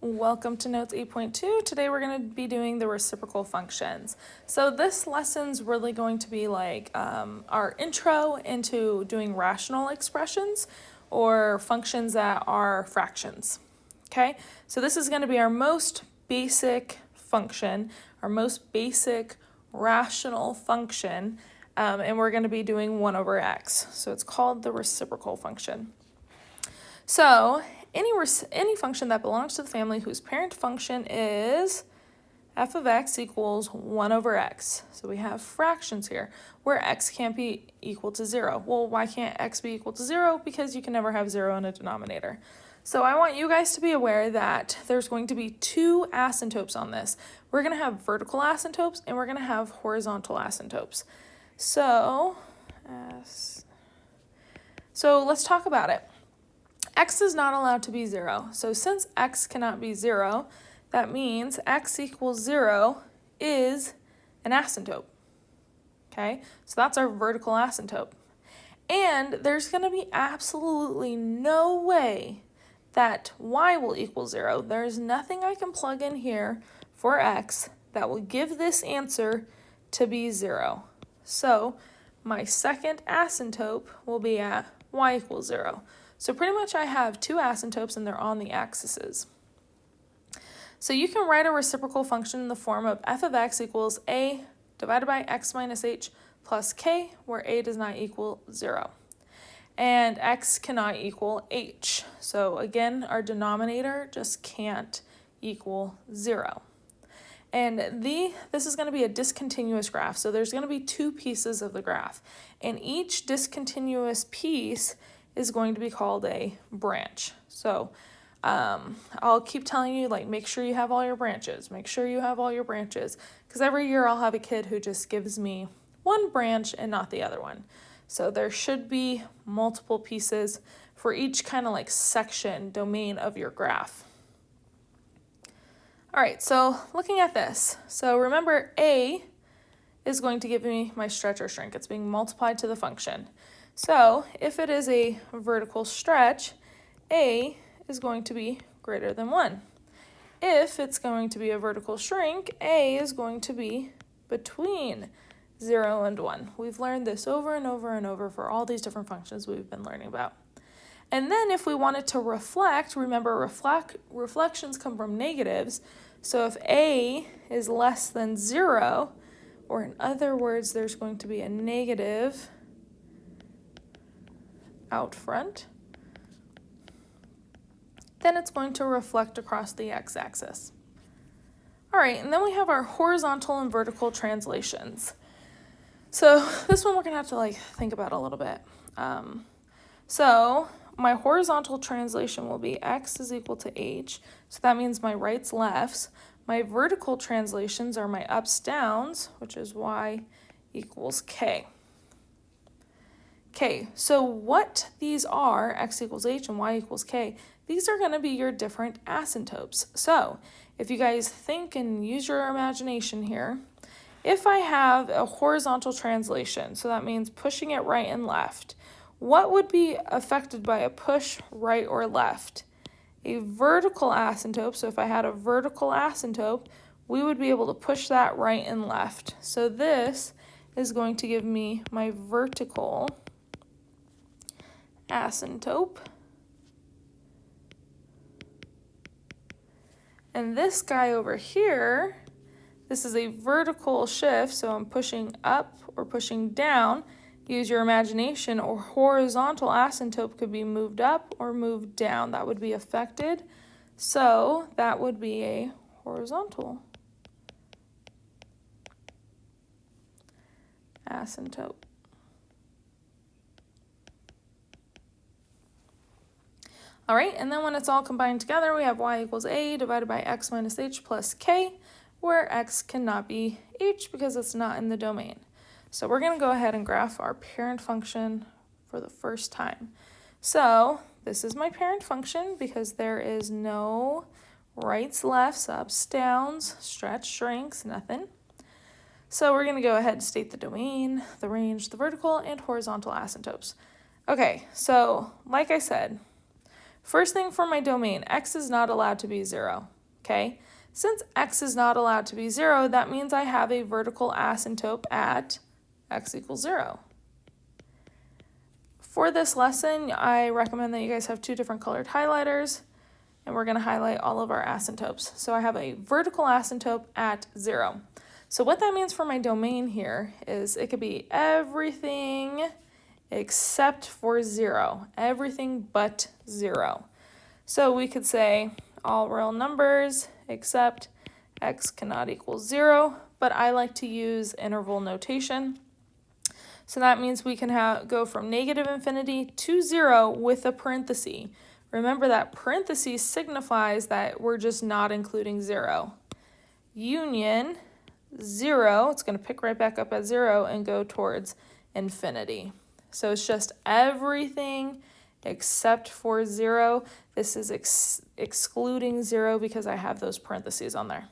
Welcome to Notes 8.2. Today we're going to be doing the reciprocal functions. So this lesson's really going to be like our intro into doing rational expressions or functions that are fractions. Okay, so this is going to be our most basic function, our most basic rational function, and we're going to be doing 1 over x. So it's called the reciprocal function. So any function that belongs to the family whose parent function is f of x equals 1 over x. So we have fractions here where x can't be equal to 0. Well, why can't x be equal to 0? Because you can never have 0 in a denominator. So I want you guys to be aware that there's going to be 2 asymptotes on this. We're going to have vertical asymptotes and we're going to have horizontal asymptotes. So let's talk about it. X is not allowed to be 0. So since x cannot be 0, that means x equals 0 is an asymptote. Okay, so that's our vertical asymptote. And there's going to be absolutely no way that y will equal 0. There's nothing I can plug in here for x that will give this answer to be 0. So my second asymptote will be at y equals 0. So pretty much I have 2 asymptotes and they're on the axes. So you can write a reciprocal function in the form of f of x equals a divided by x minus h plus k, where a does not equal 0. And x cannot equal h. So again, our denominator just can't equal 0. And this is going to be a discontinuous graph. So there's going to be 2 pieces of the graph. And each discontinuous piece is going to be called a branch. So I'll keep telling you, like, make sure you have all your branches. Make sure you have all your branches. Because every year I'll have a kid who just gives me one branch and not the other one. So there should be multiple pieces for each kind of like section, domain of your graph. All right, so looking at this. So remember, a is going to give me my stretch or shrink. It's being multiplied to the function. So if it is a vertical stretch, a is going to be greater than 1. If it's going to be a vertical shrink, a is going to be between 0 and 1. We've learned this over and over and over for all these different functions we've been learning about. And then if we wanted to reflect, remember reflections come from negatives. So if a is less than 0, or in other words, there's going to be a negative out front, then it's going to reflect across the x-axis. All right, and then we have our horizontal and vertical translations. So this one we're going to have to think about a little bit. So my horizontal translation will be x is equal to h, so that means my rights lefts. My vertical translations are my ups downs, which is y equals k. Okay, so what these are, x equals h and y equals k, these are going to be your different asymptotes. So if you guys think and use your imagination here, if I have a horizontal translation, so that means pushing it right and left, what would be affected by a push right or left? A vertical asymptote, so if I had a vertical asymptote, we would be able to push that right and left. So this is going to give me my vertical asymptote. And this guy over here, this is a vertical shift, so I'm pushing up or pushing down. Use your imagination, or horizontal asymptote could be moved up or moved down. That would be affected. So that would be a horizontal asymptote. All right, and then when it's all combined together, we have y equals a divided by x minus h plus k, where x cannot be h because it's not in the domain. So we're going to go ahead and graph our parent function for the first time. So this is my parent function because there is no rights, lefts, ups, downs, stretch, shrinks, nothing. So we're going to go ahead and state the domain, the range, the vertical, and horizontal asymptotes. Okay, so like I said, First thing for my domain, x is not allowed to be 0, okay? Since x is not allowed to be 0, that means I have a vertical asymptote at x equals 0. For this lesson, I recommend that you guys have 2 different colored highlighters, and we're going to highlight all of our asymptotes. So I have a vertical asymptote at 0. So what that means for my domain here is it could be everything except for 0, everything but 0. So we could say all real numbers except x cannot equal 0, but I like to use interval notation. So that means we can go from negative infinity to 0 with a parenthesis. Remember that parenthesis signifies that we're just not including 0. Union 0, it's going to pick right back up at 0 and go towards infinity. So it's just everything except for 0. This is excluding 0 because I have those parentheses on there.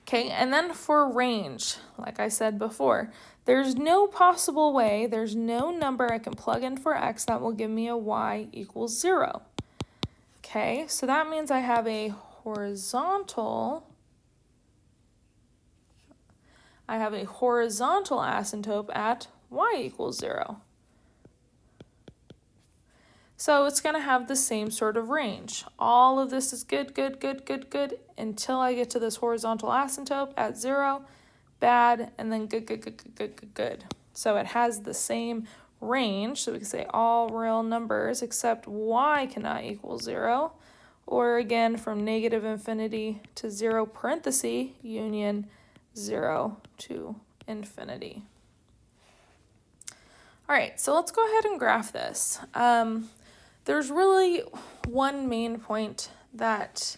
Okay, and then for range, like I said before, there's no possible way, there's no number I can plug in for x that will give me a y equals 0. Okay, so that means I have a horizontal asymptote at y equals 0. So it's going to have the same sort of range. All of this is good, good, good, good, good, until I get to this horizontal asymptote at 0, bad, and then good, good, good, good, good, good, good. So it has the same range, so we can say all real numbers except y cannot equal 0, or again from negative infinity to 0 parenthesis, union 0 to infinity. All right, so let's go ahead and graph this. There's really one main point that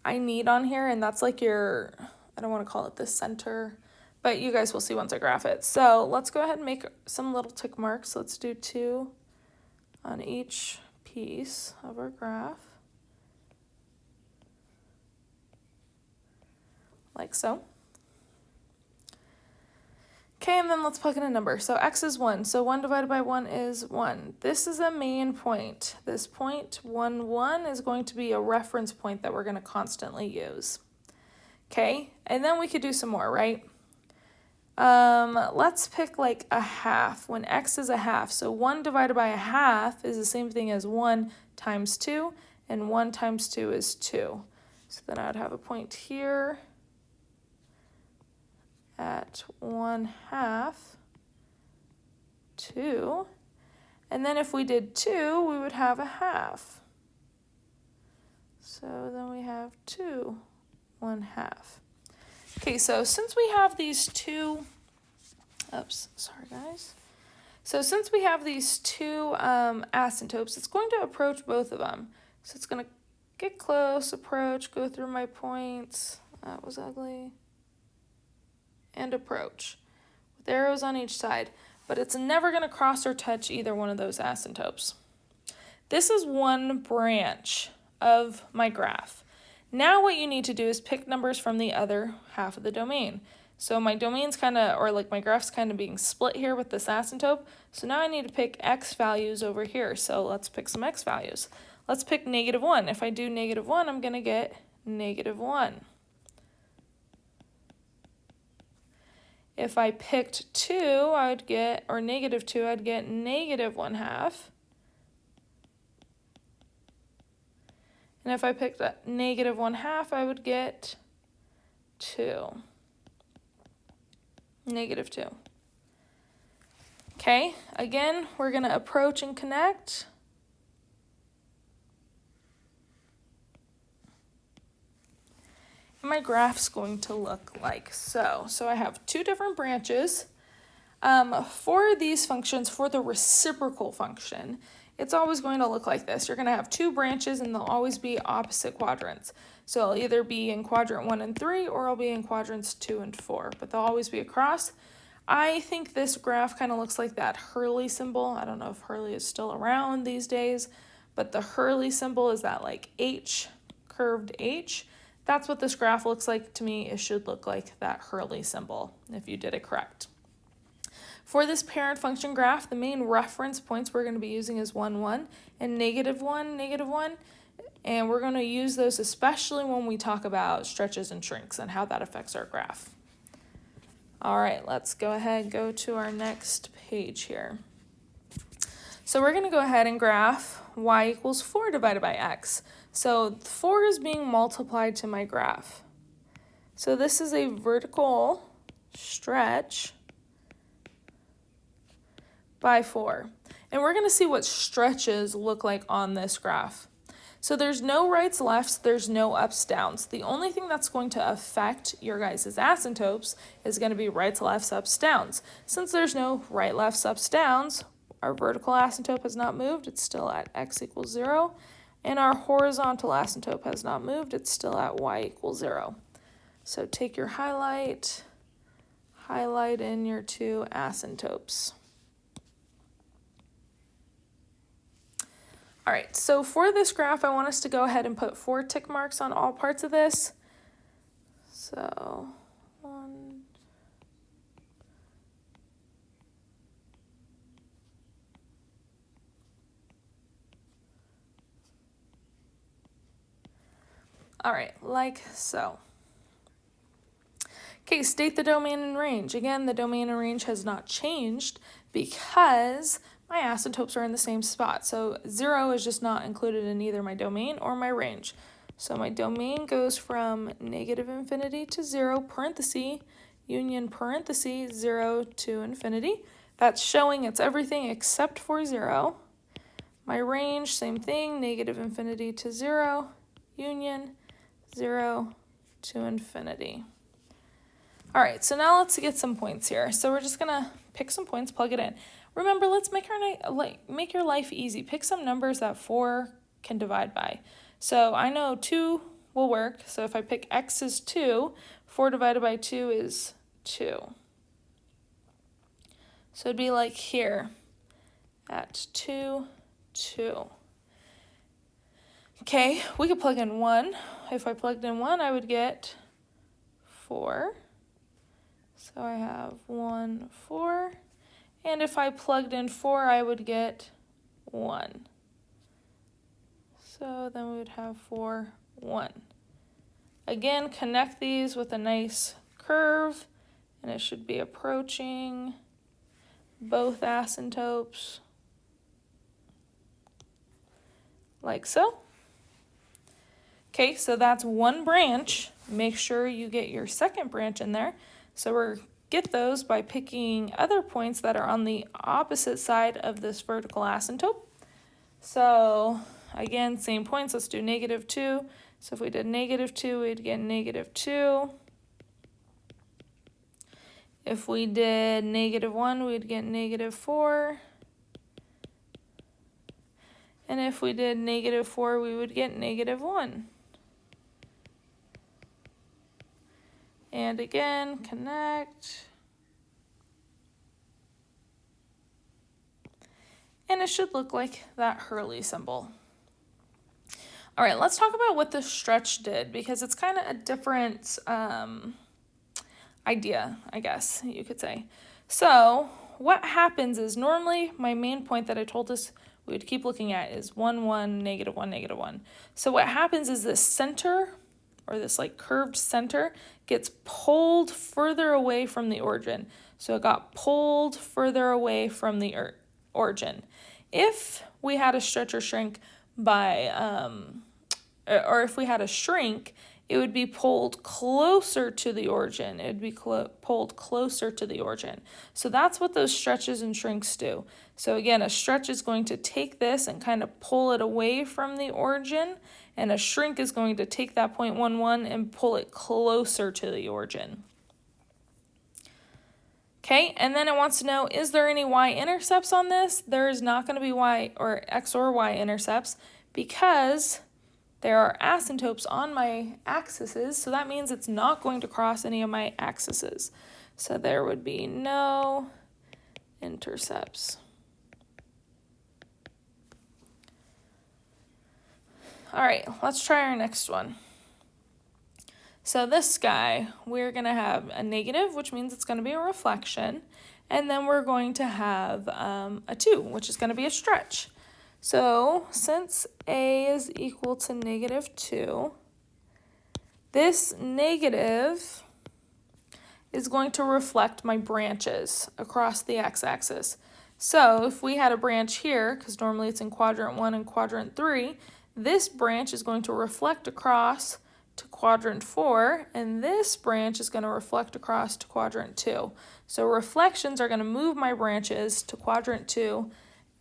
I need on here, and that's like your, I don't want to call it the center, but you guys will see once I graph it. So let's go ahead and make some little tick marks. Let's do 2 on each piece of our graph, like so. Okay, and then let's plug in a number. So x is 1, so 1 divided by 1 is 1. This is a main point. This point 1, 1 is going to be a reference point that we're going to constantly use. Okay, and then we could do some more, right? Let's pick like a half, when x is a half. So 1 divided by a half is the same thing as 1 times 2, and 1 times 2 is 2. So then I would have a point here at 1/2, 2, and then if we did 2, we would have a half. So then we have 2 1/2. Okay, so since we have these two, sorry guys. So since we have these two asymptotes, it's going to approach both of them. So it's going to get close, approach, go through my points. That was ugly. And approach with arrows on each side, but it's never going to cross or touch either one of those asymptotes. This is one branch of my graph. Now what you need to do is pick numbers from the other half of the domain. So my domain's kind of, or like my graph's kind of being split here with this asymptote. So now I need to pick x values over here. So let's pick some x values. Let's pick -1. If I do -1, I'm going to get -1. If I picked 2, I would get, or -2, I'd get -1/2. And if I picked -1/2, I would get 2. -2. Okay, again, we're going to approach and connect. My graph's going to look like so. So I have 2 different branches. For these functions, for the reciprocal function, it's always going to look like this. You're going to have 2 branches and they'll always be opposite quadrants. So I'll either be in quadrant 1 and 3 or I'll be in quadrants 2 and 4, but they'll always be across. I think this graph kind of looks like that Hurley symbol. I don't know if Hurley is still around these days, but the Hurley symbol is that like H, curved H. That's what this graph looks like to me. It should look like that Hurley symbol if you did it correct. For this parent function graph, the main reference points we're going to be using is 1, 1, and -1, -1, and we're going to use those especially when we talk about stretches and shrinks and how that affects our graph. All right, let's go ahead and go to our next page here. So we're going to go ahead and graph y equals 4 divided by x. So 4 is being multiplied to my graph. So this is a vertical stretch by 4. And we're going to see what stretches look like on this graph. So there's no rights, lefts, there's no ups, downs. The only thing that's going to affect your guys' asymptotes is going to be rights, lefts, ups, downs. Since there's no right, lefts, ups, downs, our vertical asymptote has not moved, it's still at x equals 0. And our horizontal asymptote has not moved, it's still at y equals 0. So take your highlight in your two asymptotes. All right, so for this graph, I want us to go ahead and put 4 tick marks on all parts of this. So 1, all right, like so. Okay, state the domain and range. Again, the domain and range has not changed because my asymptotes are in the same spot. So 0 is just not included in either my domain or my range. So my domain goes from -infinity to 0, parenthesis, union parenthesis, 0 to infinity. That's showing it's everything except for 0. My range, same thing, -infinity to 0, union, 0 to infinity. All right, so now let's get some points here. So we're just gonna pick some points, plug it in. Remember, let's make your life easy. Pick some numbers that 4 can divide by. So I know 2 will work. So if I pick x is 2, 4 divided by 2 is 2. So it'd be like here at 2, 2. Okay, we could plug in 1. If I plugged in 1, I would get 4. So I have 1, 4. And if I plugged in 4, I would get 1. So then we would have 4, 1. Again, connect these with a nice curve, and it should be approaching both asymptotes, like so. Okay, so that's one branch. Make sure you get your second branch in there. So we're get those by picking other points that are on the opposite side of this vertical asymptote. So again, same points. Let's do -2. So if we did -2, we'd get -2. If we did -1, we'd get -4. And if we did -4, we would get -1. And again, connect. And it should look like that Hurley symbol. All right, let's talk about what the stretch did, because it's kind of a different idea, I guess you could say. So what happens is normally my main point that I told us we would keep looking at is 1, 1, -1, -1. So what happens is this center, or this like curved center, gets pulled further away from the origin. So it got pulled further away from the origin. If we had a stretch or shrink by, or if we had a shrink, it would be pulled closer to the origin. It would be pulled closer to the origin. So that's what those stretches and shrinks do. So again, a stretch is going to take this and kind of pull it away from the origin, and a shrink is going to take that 0.11 and pull it closer to the origin. Okay, and then it wants to know, is there any y-intercepts on this? There is not going to be y or x or y-intercepts because there are asymptotes on my axes, so that means it's not going to cross any of my axes. So there would be no intercepts. All right, let's try our next one. So this guy, we're going to have a negative, which means it's going to be a reflection. And then we're going to have a 2, which is going to be a stretch. So since a is equal to -2, this negative is going to reflect my branches across the x-axis. So if we had a branch here, because normally it's in quadrant 1 and quadrant 3, this branch is going to reflect across to quadrant 4, and this branch is going to reflect across to quadrant 2. So reflections are going to move my branches to quadrant 2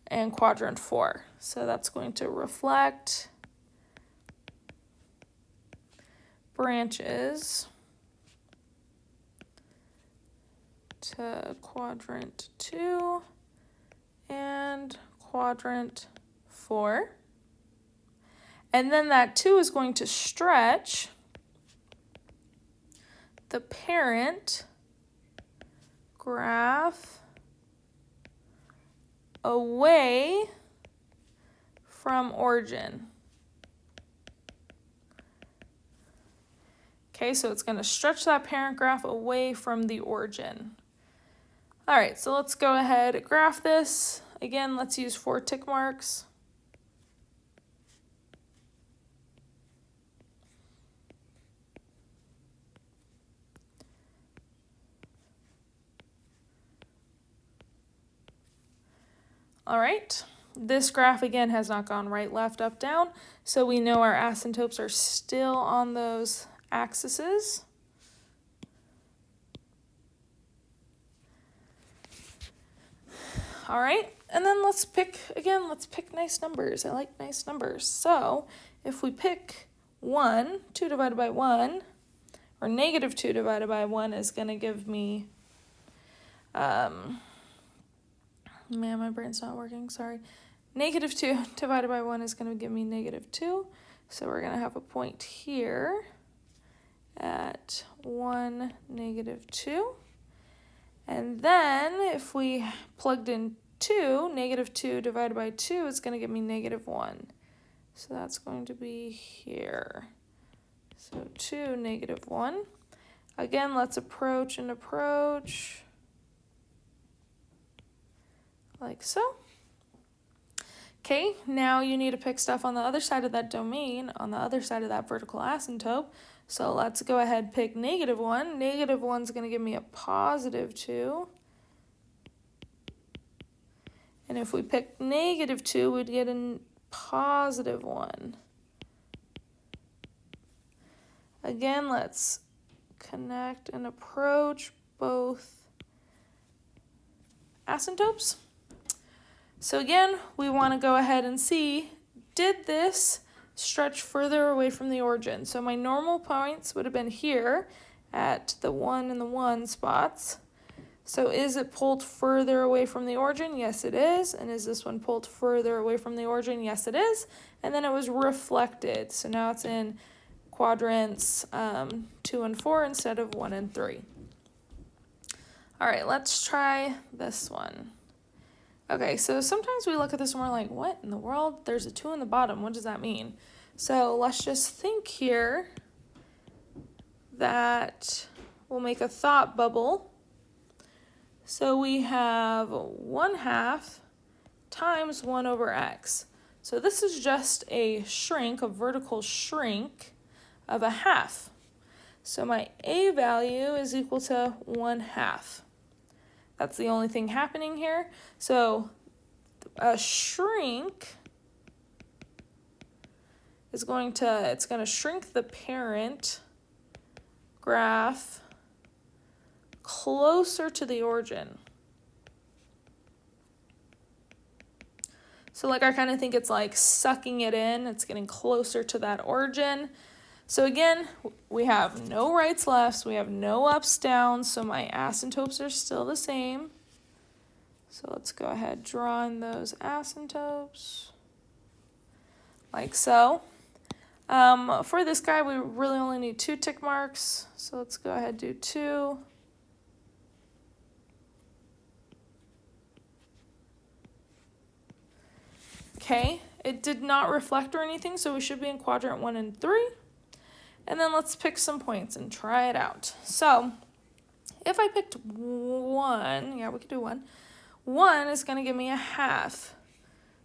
and quadrant 4. So that's going to reflect branches to quadrant 2 and quadrant 4. And then that 2 is going to stretch the parent graph away from origin. Okay, so it's going to stretch that parent graph away from the origin. All right, so let's go ahead and graph this. Again, let's use 4 tick marks. All right, this graph again has not gone right, left, up, down, so we know our asymptotes are still on those axes. All right, and then let's pick nice numbers. I like nice numbers. So if we pick 1, 2 divided by 1, or -2 divided by 1 is going to give me, man, my brain's not working, sorry. -2 divided by 1 is going to give me -2. So we're going to have a point here at 1, -2. And then if we plugged in 2, -2 divided by 2 is going to give me -1. So that's going to be here. So 2, -1. Again, let's approach and approach. Like so. Okay, now you need to pick stuff on the other side of that domain, on the other side of that vertical asymptote. So let's go ahead and pick -1. -1 is going to give me a +2. And if we pick -2, we'd get a +1. Again, let's connect and approach both asymptotes. So again, we want to go ahead and see, did this stretch further away from the origin? So my normal points would have been here at the 1 and the 1 spots. So is it pulled further away from the origin? Yes, it is. And is this one pulled further away from the origin? Yes, it is. And then it was reflected. So now it's in quadrants 2 and 4 instead of 1 and 3. All right, let's try this one. Okay, so sometimes we look at this and we're like, what in the world? There's a 2 in the bottom. What does that mean? So let's just think here that we'll make a thought bubble. So we have 1/2 times 1 over x. So this is just a shrink, a vertical shrink of 1/2. So my a value is equal to 1/2. That's the only thing happening here. So a shrink is going to shrink the parent graph closer to the origin. So like I kind of think it's like sucking it in. It's getting closer to that origin. So again, we have no rights, lefts, we have no ups, downs, so my asymptotes are still the same. So let's go ahead, draw in those asymptotes, like so. For this guy, we really only need 2 tick marks, so let's go ahead and do 2. Okay, it did not reflect or anything, so we should be in quadrant 1 and 3. And then let's pick some points and try it out. So If I picked 1, yeah, we could do 1. 1 is going to give me a half.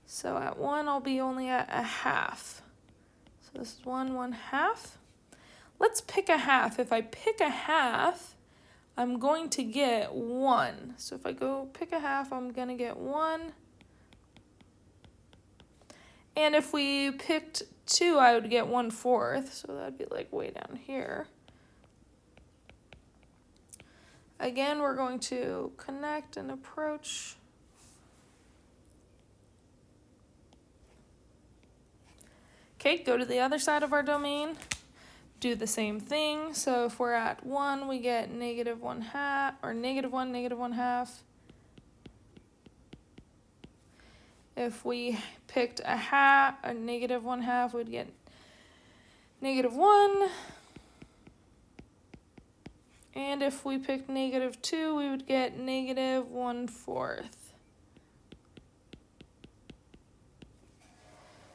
So at 1, I'll be only at a half. So this is 1, 1/2. Let's pick a half. If I pick a half, I'm going to get 1. So if I go pick a half, I'm going to get 1. And if we picked 2, I would get 1/4. So that'd be like way down here. Again, we're going to connect and approach. Okay, go to the other side of our domain. Do the same thing. So if we're at 1, we get -1/2, or -1, -1/2. If we picked a -1/2, we'd get -1. And if we picked -2, we would get -1/4.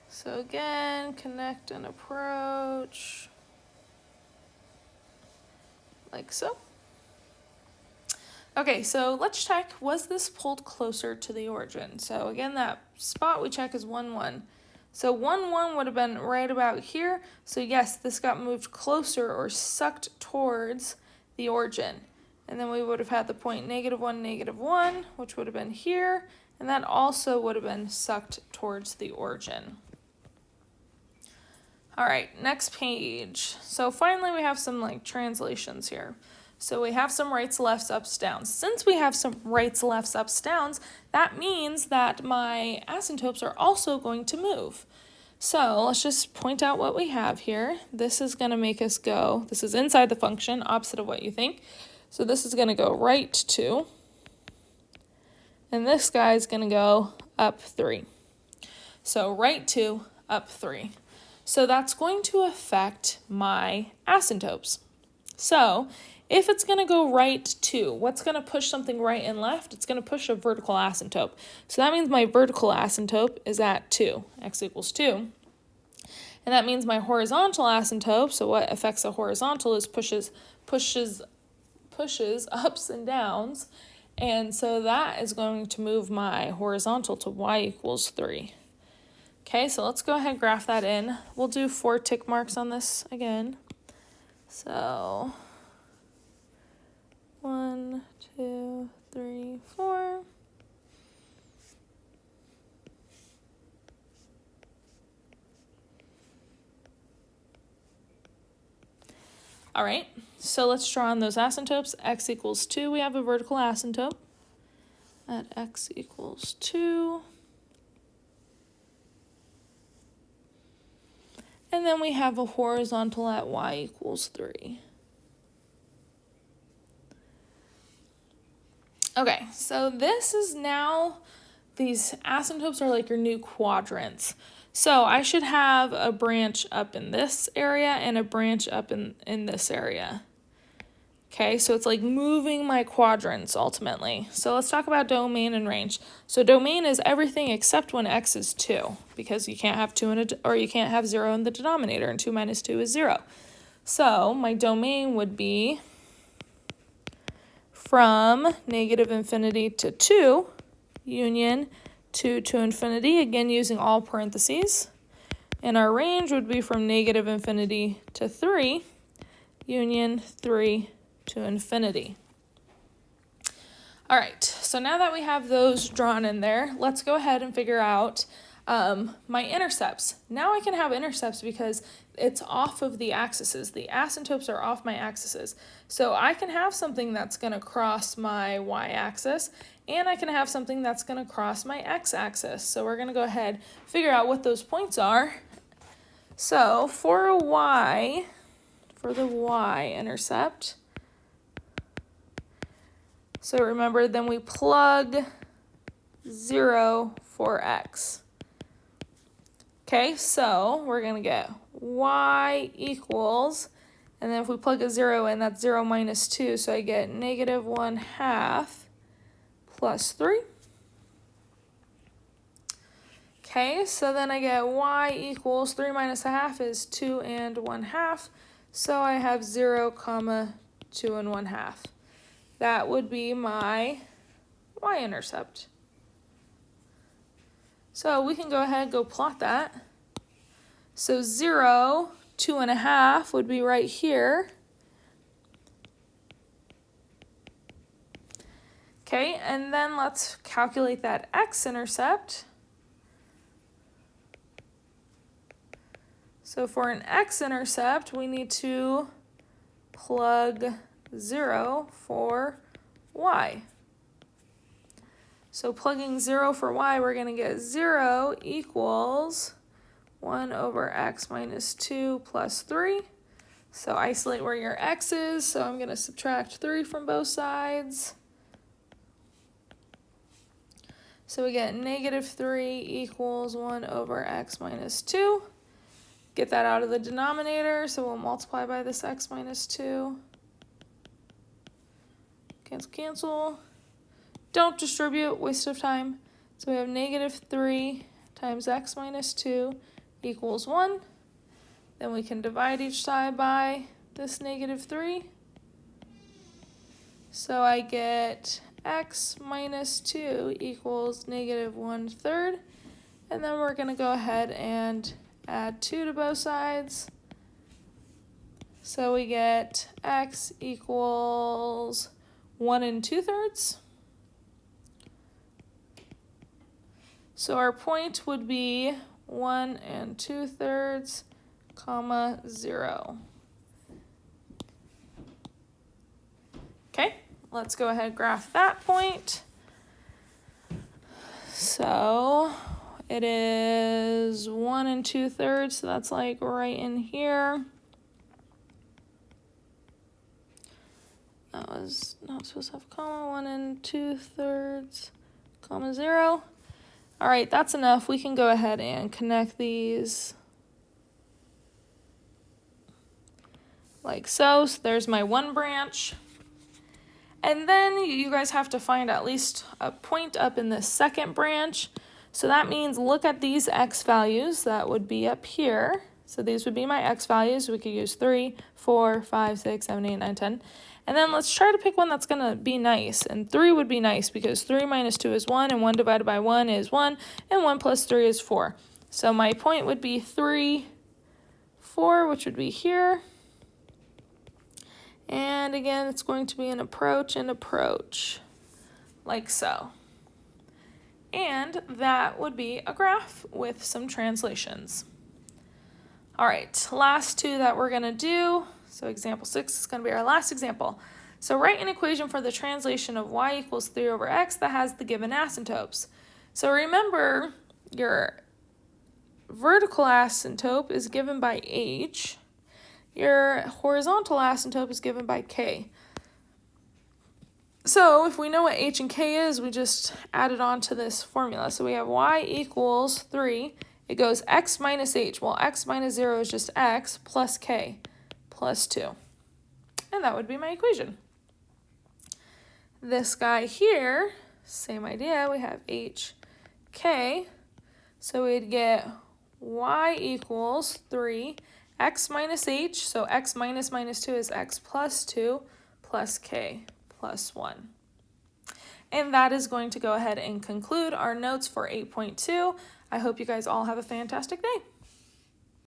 So again, connect and approach, like so. Okay, so let's check, was this pulled closer to the origin? So again, that spot we check is 1, 1. So 1, 1 would have been right about here. So yes, this got moved closer or sucked towards the origin. And then we would have had the point -1, -1, which would have been here. And that also would have been sucked towards the origin. All right, next page. So finally we have some like translations here. So we have some rights, lefts, ups, downs. Since we have some rights, lefts, ups, downs, that means that my asymptotes are also going to move. So let's just point out what we have here. This is going to make us go, this is inside the function, opposite of what you think. So this is going to go right 2. And this guy is going to go up 3. So right 2, up 3. So that's going to affect my asymptotes. So if it's going to go right 2, what's going to push something right and left? It's going to push a vertical asymptote. So that means my vertical asymptote is at 2, x equals 2. And that means my horizontal asymptote, so what affects a horizontal is pushes ups and downs. And so that is going to move my horizontal to y equals 3. Okay, so let's go ahead and graph that in. We'll do 4 tick marks on this again. So 1, 2, 3, 4. All right, so let's draw on those asymptotes. X equals 2, we have a vertical asymptote at x equals 2. And then we have a horizontal at y equals 3. Okay, so this is now, these asymptotes are like your new quadrants. So I should have a branch up in this area and a branch up in this area. Okay, so it's like moving my quadrants ultimately. So let's talk about domain and range. So domain is everything except when x is 2, because you can't have 2 or you can't have 0 in the denominator, and 2 minus 2 is 0. So my domain would be from -infinity to 2, union 2 to infinity, again using all parentheses. And our range would be from -infinity to 3, union 3 to infinity. All right, so now that we have those drawn in there, let's go ahead and figure out my intercepts. Now I can have intercepts because it's off of the axes. The asymptotes are off my axes. So I can have something that's going to cross my y-axis, and I can have something that's going to cross my x-axis. So we're going to go ahead and figure out what those points are. So for the y-intercept, so remember, then we plug 0 for x. Okay, so we're going to get y equals, and then if we plug a 0 in, that's 0 minus 2, so I get -1/2 plus 3. Okay, so then I get y equals 3 minus 1/2 is 2 and 1/2, so I have 0, 2 and 1/2. that would be my y-intercept. So we can go ahead and go plot that. So 0, 2.5 would be right here. Okay, and then let's calculate that x-intercept. So for an x-intercept, we need to plug 0 for y. So plugging 0 for y, we're going to get 0 equals 1 over x minus 2 plus 3. So isolate where your x is. So I'm going to subtract 3 from both sides. So we get negative 3 equals 1 over x minus 2. Get that out of the denominator, so we'll multiply by this x minus 2. Cancel, cancel. Don't distribute, waste of time. So we have negative 3 times x minus 2 equals 1. Then we can divide each side by this negative 3. So I get x minus 2 equals negative 1/3. And then we're going to go ahead and add 2 to both sides. So we get x equals 1 2/3. So our point would be 1 2/3, comma 0. Okay, let's go ahead and graph that point. So it is 1 2/3, so that's like right in here. That was not supposed to have a comma. 1 2/3, comma 0. All right, that's enough. We can go ahead and connect these like so. So there's my one branch. And then you guys have to find at least a point up in the second branch. So that means look at these x values. That would be up here. So these would be my x values. We could use 3, 4, 5, 6, 7, 8, 9, 10. And then let's try to pick one that's going to be nice. And 3 would be nice because 3 minus 2 is 1, and 1 divided by 1 is 1, and 1 plus 3 is 4. So my point would be 3, 4, which would be here. And again, it's going to be an approach and approach, like so. And that would be a graph with some translations. All right, last two that we're going to do. So example 6 is going to be our last example. So write an equation for the translation of y equals 3 over x that has the given asymptotes. So remember, your vertical asymptote is given by h. Your horizontal asymptote is given by k. So if we know what h and k is, we just add it on to this formula. So we have y equals 3. It goes x minus h. Well, x minus 0 is just x plus k plus 2. And that would be my equation. This guy here, same idea. We have h, k. So we'd get y equals 3. X minus h, so x minus minus 2 is x plus 2 plus k plus 1. And that is going to go ahead and conclude our notes for 8.2. I hope you guys all have a fantastic day.